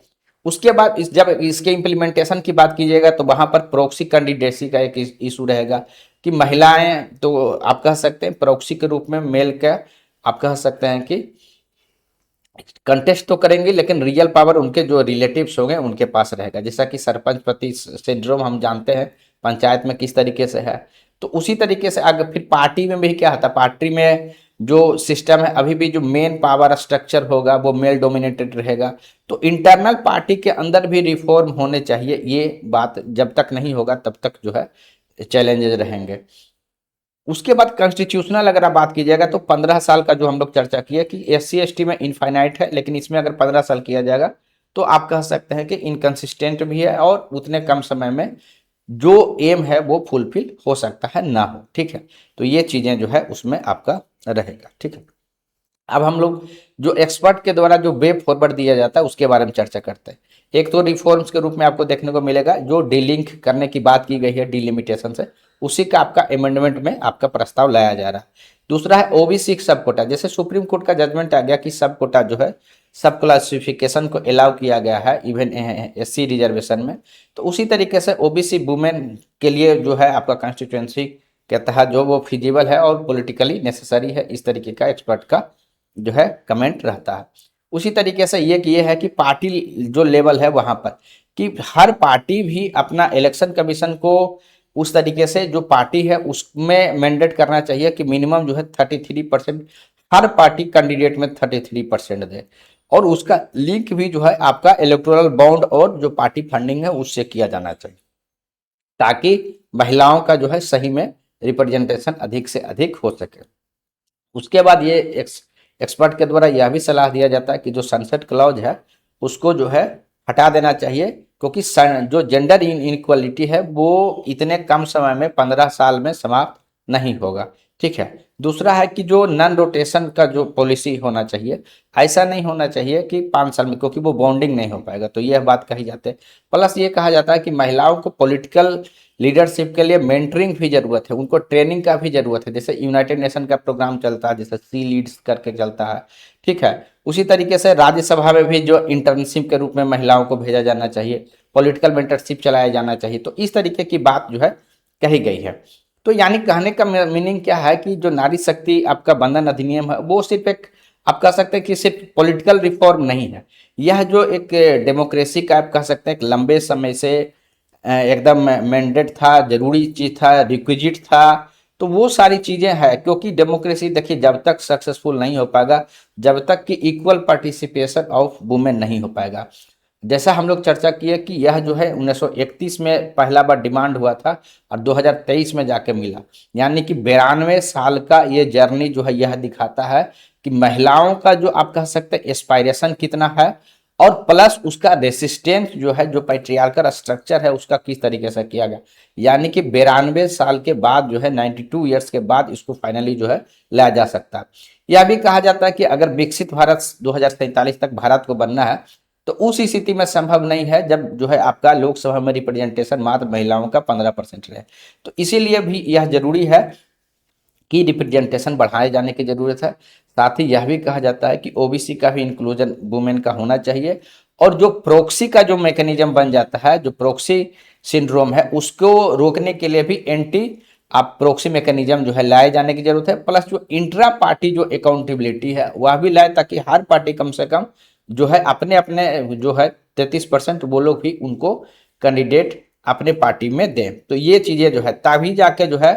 उसके बाद जब इसके इम्प्लीमेंटेशन की बात कीजिएगा तो वहां पर प्रोक्सी कैंडिडेसी का एक इशू रहेगा कि महिलाएं तो आप कह सकते हैं प्रोक्सी के रूप में मेल का आप कह सकते हैं कि कंटेस्ट तो करेंगे, लेकिन रियल पावर उनके जो रिलेटिव्स होंगे उनके पास रहेगा। जैसा कि सरपंच प्रति सिंड्रोम हम जानते हैं पंचायत में किस तरीके से है, तो उसी तरीके से आगे फिर पार्टी में भी क्या होता है, पार्टी में जो सिस्टम है अभी भी जो मेन पावर स्ट्रक्चर होगा वो मेल डोमिनेटेड रहेगा। तो इंटरनल पार्टी के अंदर भी रिफॉर्म होने चाहिए। ये बात जब तक नहीं होगा तब तक जो है चैलेंजेस रहेंगे। उसके बाद कॉन्स्टिट्यूशनल अगर आप बात कीजिएगा तो 15 साल का जो हम लोग चर्चा किए कि SC ST में इनफाइनाइट है, लेकिन इसमें अगर 15 साल किया जाएगा तो आप कह सकते हैं कि इनकंसिस्टेंट भी है और उतने कम समय में जो एम है वो फुलफिल हो सकता है ना हो। ठीक है, तो ये चीज़ें जो है उसमें आपका रहेगा। ठीक है, अब हम लोग जो एक्सपर्ट के द्वारा जो वे फॉरवर्ड दिया जाता है उसके बारे में चर्चा करते हैं। एक तो रिफॉर्म्स के रूप में आपको देखने को मिलेगा जो डीलिंक करने की बात की गई है डिलिमिटेशन से, उसी का आपका अमेंडमेंट में आपका प्रस्ताव लाया जा रहा है। दूसरा है ओबीसी सब कोटा। जैसे सुप्रीम कोर्ट का जजमेंट आ गया कि सब कोटा जो है सब क्लासिफिकेशन को अलाउ किया गया है इवन SC रिजर्वेशन में, तो उसी तरीके से ओबीसी वुमेन के लिए जो है आपका कॉन्स्टिट्यूएंसी के तहत जो वो फिजिबल है और पॉलिटिकली नेसेसरी है, इस तरीके का एक्सपर्ट का जो है कमेंट रहता है। उसी तरीके से ये है कि पार्टी जो लेवल है वहां पर कि हर पार्टी भी अपना इलेक्शन कमीशन को उस तरीके से जो पार्टी है उसमें मैंडेट करना चाहिए कि मिनिमम जो है 33% हर पार्टी कैंडिडेट में 33% दे, और उसका लिंक भी जो है आपका इलेक्टोरल बॉन्ड और जो पार्टी फंडिंग है उससे किया जाना चाहिए, ताकि महिलाओं का जो है सही में रिप्रेजेंटेशन अधिक से अधिक हो सके। उसके बाद ये एक्सपर्ट के द्वारा यह भी सलाह दिया जाता है कि जो सनसेट क्लॉज है उसको जो है हटा देना चाहिए, क्योंकि जो जेंडर इनइक्वालिटी है वो इतने कम समय में 15 साल में समाप्त नहीं होगा। ठीक है, दूसरा है कि जो नॉन रोटेशन का जो पॉलिसी होना चाहिए, ऐसा नहीं होना चाहिए कि 5 साल में, क्योंकि वो बॉन्डिंग नहीं हो पाएगा। तो यह बात कही जाती है। प्लस ये कहा जाता है कि महिलाओं को पॉलिटिकल लीडरशिप के लिए मेंटरिंग भी जरूरत है, उनको ट्रेनिंग का भी जरूरत है। जैसे यूनाइटेड नेशन का प्रोग्राम चलता है, जैसे सी लीड्स करके चलता है। ठीक है, उसी तरीके से राज्यसभा में भी जो इंटर्नशिप के रूप में महिलाओं को भेजा जाना चाहिए, पॉलिटिकल मेंटरशिप चलाया जाना चाहिए। तो इस तरीके की बात जो है कही गई है। तो यानी कहने का मीनिंग क्या है कि जो नारी शक्ति आपका बंधन अधिनियम है वो सिर्फ एक आप कह सकते हैं कि सिर्फ पॉलिटिकल रिफॉर्म नहीं है, यह जो एक डेमोक्रेसी का आप कह सकते हैं एक लंबे समय से एकदम मैंडेट था, जरूरी चीज था, रिक्विजिट था। तो वो सारी चीजें हैं, क्योंकि डेमोक्रेसी देखिए जब तक सक्सेसफुल नहीं हो पाएगा जब तक कि इक्वल पार्टिसिपेशन ऑफ वुमेन नहीं हो पाएगा। जैसा हम लोग चर्चा किए कि यह जो है 1931 में पहला बार डिमांड हुआ था और 2023 में जाके मिला, यानी कि 92 साल का ये जर्नी जो है यह दिखाता है कि महिलाओं का जो आप कह सकते हैं एस्पायरेशन कितना है, और प्लस उसका रेसिस्टेंस जो है जो पैट्रियार्कल स्ट्रक्चर है उसका किस तरीके से किया गया। यानी कि 92 साल के बाद जो है 92 ईयर्स के बाद इसको फाइनली जो है लाया जा सकता है। यह भी कहा जाता है कि अगर विकसित भारत 2047 तक भारत को बनना है तो उस स्थिति में संभव नहीं है जब जो है आपका लोकसभा में रिप्रेजेंटेशन मात्र महिलाओं का 15% रहे। तो इसीलिए भी यह जरूरी है कि रिप्रेजेंटेशन बढ़ाए जाने की जरूरत है। साथ ही यह भी कहा जाता है कि ओबीसी का भी इंक्लूजन वुमेन का होना चाहिए, और जो प्रोक्सी का जो मैकेनिज्म बन जाता है, जो प्रोक्सी सिंड्रोम है उसको रोकने के लिए भी एंटी आप प्रोक्सी मैकेनिज्म जो है लाए जाने की जरूरत है। प्लस जो इंट्रा पार्टी जो अकाउंटेबिलिटी है वह भी लाए, ताकि हर पार्टी कम से कम जो है अपने अपने जो है 33% वो लोग भी उनको कैंडिडेट अपने पार्टी में दें। तो ये चीज़ें जो है तभी जाके जो है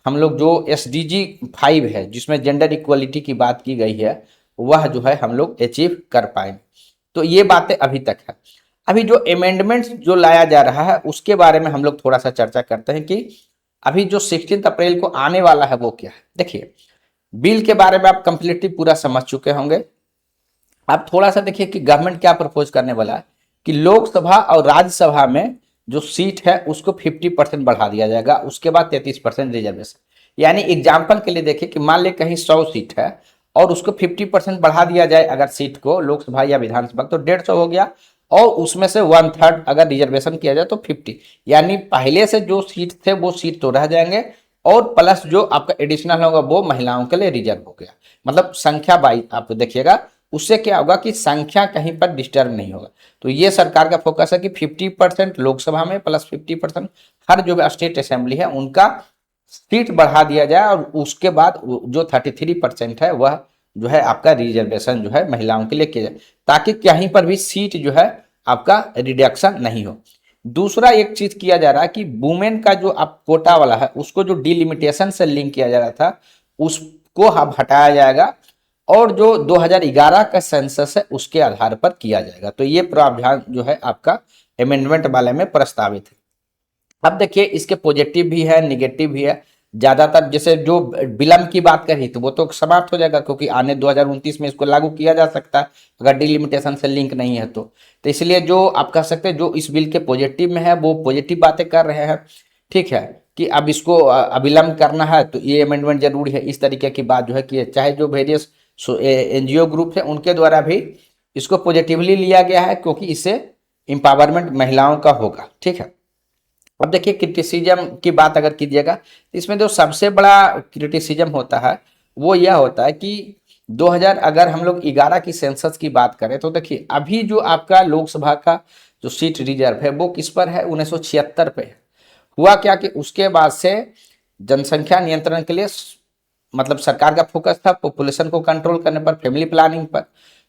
हम लोग जो SDG 5 है जिसमें जेंडर इक्वलिटी की बात की गई है वह जो है हम लोग अचीव कर पाएंगे। तो ये बातें अभी तक है। अभी जो अमेंडमेंट्स जो लाया जा रहा है उसके बारे में हम लोग थोड़ा सा चर्चा करते हैं कि अभी जो 16 अप्रैल को आने वाला है वो क्या है। देखिए बिल के बारे में आप कंप्लीटली पूरा समझ चुके होंगे। अब थोड़ा सा देखिए कि गवर्नमेंट क्या प्रपोज करने वाला है कि लोकसभा और राज्यसभा में जो सीट है उसको 50% बढ़ा दिया जाएगा, उसके बाद 33% रिजर्वेशन। यानी एग्जाम्पल के लिए देखिए कि मान ले कहीं 100 सीट है और उसको 50% बढ़ा दिया जाए अगर सीट को लोकसभा या विधानसभा तो 150 हो गया, और उसमें से 1/3 अगर रिजर्वेशन किया जाए तो 50, यानी पहले से जो सीट थे वो सीट तो रह जाएंगे और प्लस जो आपका एडिशनल होगा वो महिलाओं के लिए रिजर्व हो गया। मतलब संख्या बाई आप देखिएगा, उससे क्या होगा कि संख्या कहीं पर डिस्टर्ब नहीं होगा। तो ये सरकार का फोकस है कि 50% लोकसभा में प्लस 50% हर जो स्टेट असेंबली है उनका सीट बढ़ा दिया जाए, और उसके बाद जो 33% है वह जो है आपका रिजर्वेशन जो है महिलाओं के लिए किया जाए, ताकि कहीं पर भी सीट जो है आपका रिडक्शन नहीं हो। दूसरा एक चीज किया जा रहा है कि वुमेन का जो आप कोटा वाला है उसको जो डिलिमिटेशन से लिंक किया जा रहा था उसको अब हटाया जाएगा, और जो 2011 का सेंसस है उसके आधार पर किया जाएगा। तो ये प्रावधान जो है आपका अमेंडमेंट वाले में प्रस्तावित है। अब देखिए इसके पॉजिटिव भी है निगेटिव भी है। ज्यादातर जैसे जो विलंब की बात करी तो वो तो समाप्त हो जाएगा, क्योंकि आने 2029 में इसको लागू किया जा सकता है अगर डिलिमिटेशन से लिंक नहीं है तो इसलिए जो आप कह सकते हैं जो इस बिल के पॉजिटिव में है वो पॉजिटिव बातें कर रहे हैं। ठीक है कि अब इसको अविलंब करना है तो ये अमेंडमेंट जरूरी है, इस तरीके की बात जो है कि चाहे जो वेरियस NGO ग्रुप है उनके द्वारा भी इसको पॉजिटिवली लिया गया है, क्योंकि इससे एम्पावरमेंट महिलाओं का होगा। ठीक है, अब देखिए क्रिटिसिज्म की बात अगर कीजिएगा तो इसमें जो सबसे बड़ा क्रिटिसिज्म होता है वो यह होता है कि 2000 अगर हम लोग 11 की सेंसस की बात करें तो देखिए अभी जो आपका लोकसभा का जो सीट रिजर्व है वो किस पर है, 1976 पे है। हुआ क्या कि उसके बाद से जनसंख्या नियंत्रण के लिए मतलब सरकार का फोकस था पॉपुलेशन को कंट्रोल करने पर, फैमिली प्लानिंग पर।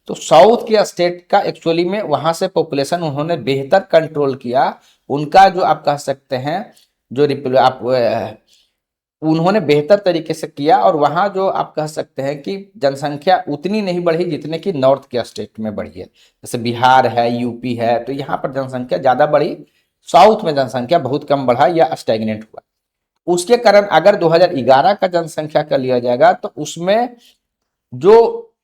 तो साउथ के स्टेट का एक्चुअली में वहां से पॉपुलेशन उन्होंने बेहतर कंट्रोल किया, उनका जो आप कह सकते हैं जो आप उन्होंने बेहतर तरीके से किया, और वहां जो आप कह सकते हैं कि जनसंख्या उतनी नहीं बढ़ी जितने कि नॉर्थ के स्टेट में बढ़ी है, जैसे बिहार है यूपी है, तो यहाँ पर जनसंख्या ज्यादा बढ़ी, साउथ में जनसंख्या बहुत कम बढ़ा या स्टैग्नेंट हुआ। उसके कारण अगर 2011 का जनसंख्या का लिया जाएगा तो उसमें जो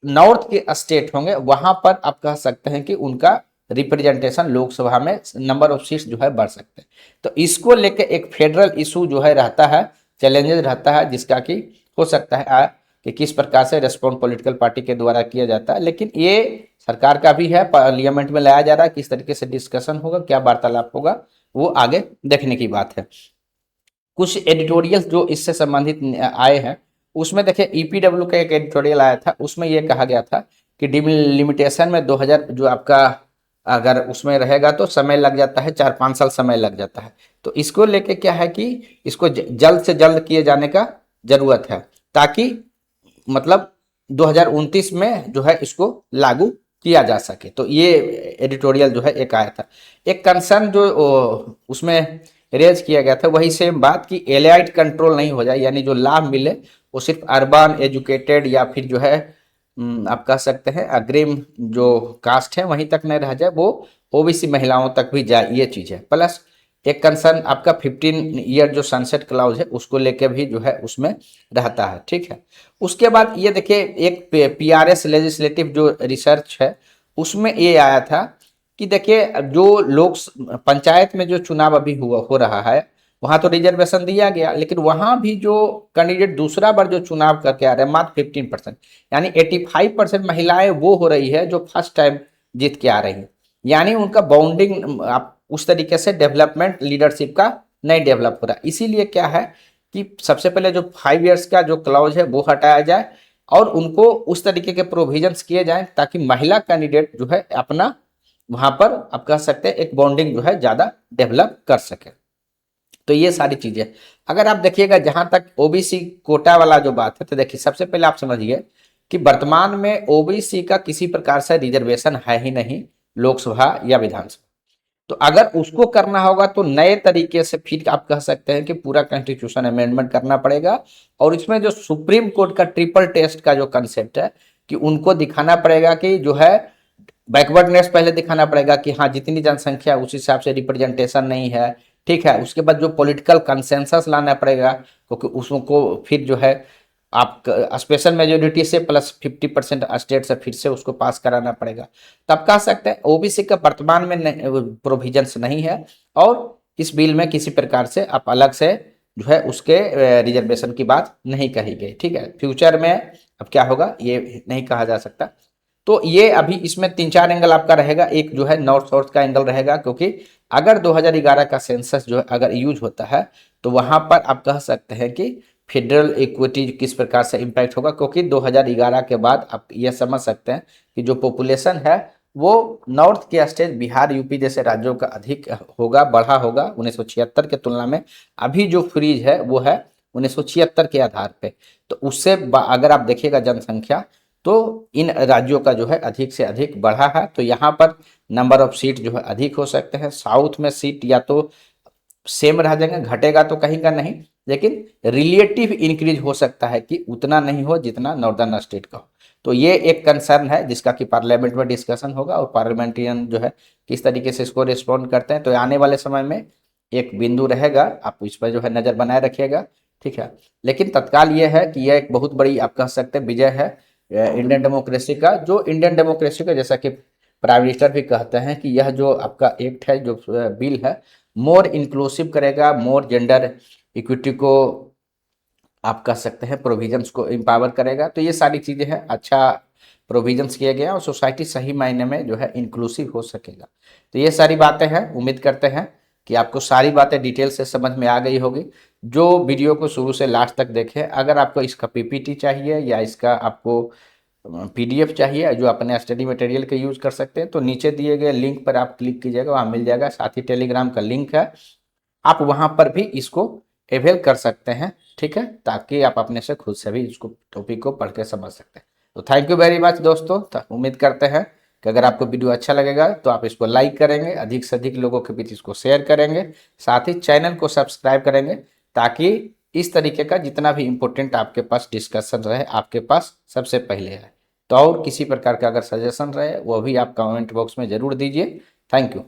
नॉर्थ के स्टेट होंगे वहां पर आप कह सकते हैं कि उनका रिप्रेजेंटेशन लोकसभा में नंबर ऑफ सीट्स जो है बढ़ सकते हैं। तो इसको लेके एक फेडरल इशू जो है रहता है, चैलेंजेस रहता है, जिसका कि हो सकता है कि किस प्रकार से रेस्पॉन्ड पॉलिटिकल पार्टी के द्वारा किया जाता है। लेकिन ये सरकार का भी है, पार्लियामेंट में लाया जा रहा है, किस तरीके से डिस्कशन होगा, क्या वार्तालाप होगा, वो आगे देखने की बात है। कुछ एडिटोरियल जो इससे संबंधित आए हैं उसमें देखिए EPW का एक एडिटोरियल आया था, उसमें यह कहा गया था कि डिलिमिटेशन में 2000 जो आपका अगर उसमें रहेगा तो समय लग जाता है, 4-5 साल समय लग जाता है। तो इसको लेके क्या है कि इसको जल्द से जल्द किए जाने का जरूरत है, ताकि मतलब 2029 में जो है इसको लागू किया जा सके। तो ये एडिटोरियल जो है एक आया था। एक कंसर्न जो उसमें रेज किया गया था वही सेम बात कि एलाइड कंट्रोल नहीं हो जाए, यानी जो लाभ मिले वो सिर्फ अर्बन एजुकेटेड या फिर जो है आप कह सकते हैं अग्रिम जो कास्ट है वहीं तक नहीं रह जाए, वो OBC महिलाओं तक भी जाए, ये चीज है। प्लस एक कंसर्न आपका 15 ईयर जो सनसेट क्लाउज है उसको लेके भी जो है उसमें रहता है। ठीक है, उसके बाद ये देखिए एक PRS लेजिस्लेटिव जो रिसर्च है उसमें ये आया था कि देखिए जो लोग पंचायत में जो चुनाव अभी हो रहा है वहां तो रिजर्वेशन दिया गया, लेकिन वहां भी जो कैंडिडेट दूसरा बार जो चुनाव करके आ रहे हैं मात्र 15%, यानी 85% महिलाएं वो हो रही है जो फर्स्ट टाइम जीत के आ रही है। यानी उनका बाउंडिंग आप उस तरीके से डेवलपमेंट लीडरशिप का नहीं डेवलप हो रहा। इसीलिए क्या है कि सबसे पहले जो 5 इयर्स का जो क्लॉज है वो हटाया जाए और उनको उस तरीके के प्रोविजंस किए जाएं ताकि महिला कैंडिडेट जो है अपना वहां पर आप कह सकते हैं एक बॉन्डिंग जो है ज्यादा डेवलप कर सके। तो ये सारी चीजें अगर आप देखिएगा जहां तक OBC कोटा वाला जो बात है, तो देखिए सबसे पहले आप समझिए कि वर्तमान में OBC का किसी प्रकार से रिजर्वेशन है ही नहीं, लोकसभा या विधानसभा। तो अगर उसको करना होगा तो नए तरीके से फिर आप कह सकते हैं कि पूरा कॉन्स्टिट्यूशन अमेंडमेंट करना पड़ेगा। और इसमें जो सुप्रीम कोर्ट का ट्रिपल टेस्ट का जो कंसेप्ट है कि उनको दिखाना पड़ेगा कि जो है बैकवर्डनेस पहले दिखाना पड़ेगा कि हाँ जितनी जनसंख्या उस हिसाब से रिप्रेजेंटेशन नहीं है, ठीक है। उसके बाद जो पॉलिटिकल कंसेंसस लाना पड़ेगा, क्योंकि उसको फिर जो है आप स्पेशल मेजोरिटी से प्लस 50% स्टेट से फिर से उसको पास कराना पड़ेगा। तब कह सकते हैं ओबीसी का वर्तमान में प्रोविजंस नहीं है और इस बिल में किसी प्रकार से आप अलग से जो है उसके रिजर्वेशन की बात नहीं कही गई, ठीक है। फ्यूचर में अब क्या होगा ये नहीं कहा जा सकता। तो ये अभी इसमें 3-4 एंगल आपका रहेगा। एक जो है नॉर्थ साउथ का एंगल रहेगा, क्योंकि अगर 2011 का सेंसस जो है अगर यूज होता है तो वहां पर आप कह सकते हैं कि फेडरल इक्विटी किस प्रकार से इम्पैक्ट होगा, क्योंकि 2011 के बाद आप ये समझ सकते हैं कि जो पॉपुलेशन है वो नॉर्थ के स्टेट बिहार यूपी जैसे राज्यों का अधिक होगा, बढ़ा होगा 1976 के तुलना में। अभी जो फ्रीज है वो है 1976 के आधार पे। तो उससे अगर आप देखिएगा जनसंख्या तो इन राज्यों का जो है अधिक से अधिक बढ़ा है। तो यहाँ पर नंबर ऑफ सीट जो है अधिक हो सकते हैं। साउथ में सीट या तो सेम रह जाएंगे, घटेगा तो कहीं का नहीं, लेकिन रिलेटिव इंक्रीज हो सकता है कि उतना नहीं हो जितना नॉर्दर्न स्टेट का हो। तो ये एक कंसर्न है जिसका कि पार्लियामेंट में डिस्कशन होगा और पार्लियामेंटेरियन जो है किस तरीके से इसको रिस्पॉन्ड करते हैं। तो आने वाले समय में एक बिंदु रहेगा, आप इस पर जो है नजर बनाए रखिएगा, ठीक है। लेकिन तत्काल ये है कि यह एक बहुत बड़ी आप कह सकते हैं विजय है इंडियन डेमोक्रेसी का। जो इंडियन डेमोक्रेसी का जैसा कि प्राइम मिनिस्टर भी कहते हैं कि यह जो आपका एक्ट है जो बिल है मोर इंक्लूसिव करेगा, मोर जेंडर इक्विटी को आप कह सकते हैं प्रोविजंस को एम्पावर करेगा। तो ये सारी चीज़ें हैं, अच्छा प्रोविजंस किए गए हैं और सोसाइटी सही मायने में जो है इंक्लूसिव हो सकेगा। तो ये सारी बातें हैं, उम्मीद करते हैं कि आपको सारी बातें डिटेल से समझ में आ गई होगी। जो वीडियो को शुरू से लास्ट तक देखें, अगर आपको इसका पीपीटी चाहिए या इसका आपको पीडीएफ चाहिए जो अपने स्टडी मटेरियल के यूज़ कर सकते हैं, तो नीचे दिए गए लिंक पर आप क्लिक कीजिएगा, वहाँ मिल जाएगा। साथ ही टेलीग्राम का लिंक है, आप वहाँ पर भी इसको अवेल कर सकते हैं, ठीक है, ताकि आप अपने से खुद से भी इसको टॉपिक को पढ़ के समझ सकते हैं। तो थैंक यू वेरी मच दोस्तों। उम्मीद करते हैं कि अगर आपको वीडियो अच्छा लगेगा तो आप इसको लाइक करेंगे, अधिक से अधिक लोगों के बीच इसको शेयर करेंगे, साथ ही चैनल को सब्सक्राइब करेंगे, ताकि इस तरीके का जितना भी इम्पोर्टेंट आपके पास डिस्कशन रहे आपके पास सबसे पहले है। तो और किसी प्रकार का अगर सजेशन रहे वो भी आप कमेंट बॉक्स में ज़रूर दीजिए। Thank you.